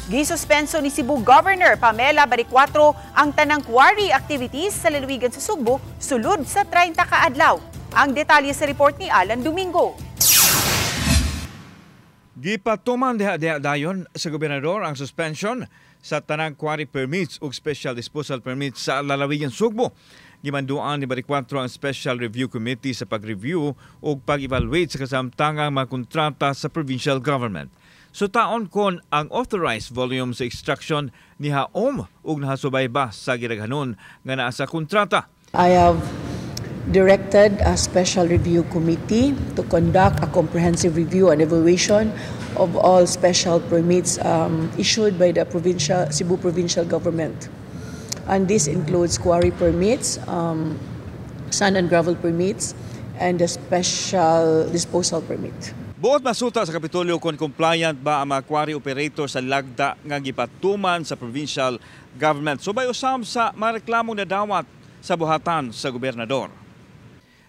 Gisuspenso ni Cebu Governor Pamela Baricuatro ang tanang quarry activities sa lalawigan sa Sugbo sulod sa 30 ka adlaw. Ang detalye sa report ni Alan Domingo. Gipatuman diha dayon sa gobernador ang suspension sa tanang quarry permits ug special disposal permits sa lalawigan Sugbo. Gimanduan ni Baricuatro ang Special Review Committee sa pag-review ug pag-evaluate sa kasamtangang mga kontrata sa provincial government. So taon kon ang authorized volume sa extraction ni haom ug nahasubay ba sa gidaghanon nga naa sa kontrata. I have directed a special review committee to conduct a comprehensive review and evaluation of all special permits issued by the Cebu provincial government. And this includes quarry permits, sand and gravel permits, and the special disposal permit. Buot masuta sa Kapitolyo kung compliant ba ang mga quarry operator sa lagda nga gipatuman sa provincial government. Subay usam sa mga reklamong nadawat sa buhatan sa gobernador.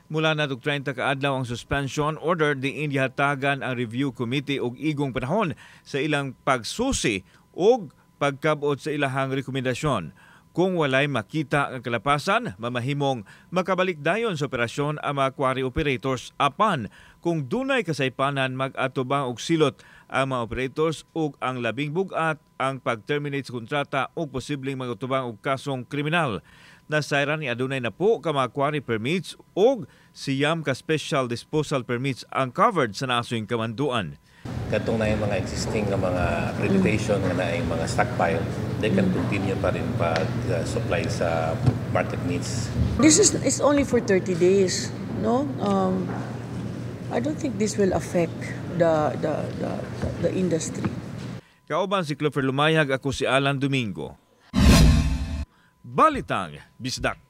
Mula na 30 ka adlaw ang suspension order diin gihatagan ang review committee og igong panahon sa ilang pagsusi ug pagkabot sa ilahang rekomendasyon. Kung walay makita ang kalapasan, mamahimong makabalik dayon sa operasyon ang mga quarry operators apan kung dunay kasaypanan mag-atubang og silot ang mga operators ug ang labing bugat ang pag-terminate sa kontrata ug posibleng mag-atubang og kasong kriminal. Nasayran ni adunay na po ka mga quarry permits ug siyam ka special disposal permits ang covered sa nasong kamanduan. Katong na yung mga existing na mga accreditation na yung mga stockpile, they can continue pa rin pag-supply sa market needs. This is only for 30 days, no? I don't think this will affect the industry. Kauban si Clover Lumayag, ako si Alan Domingo. Balitang Bisdak.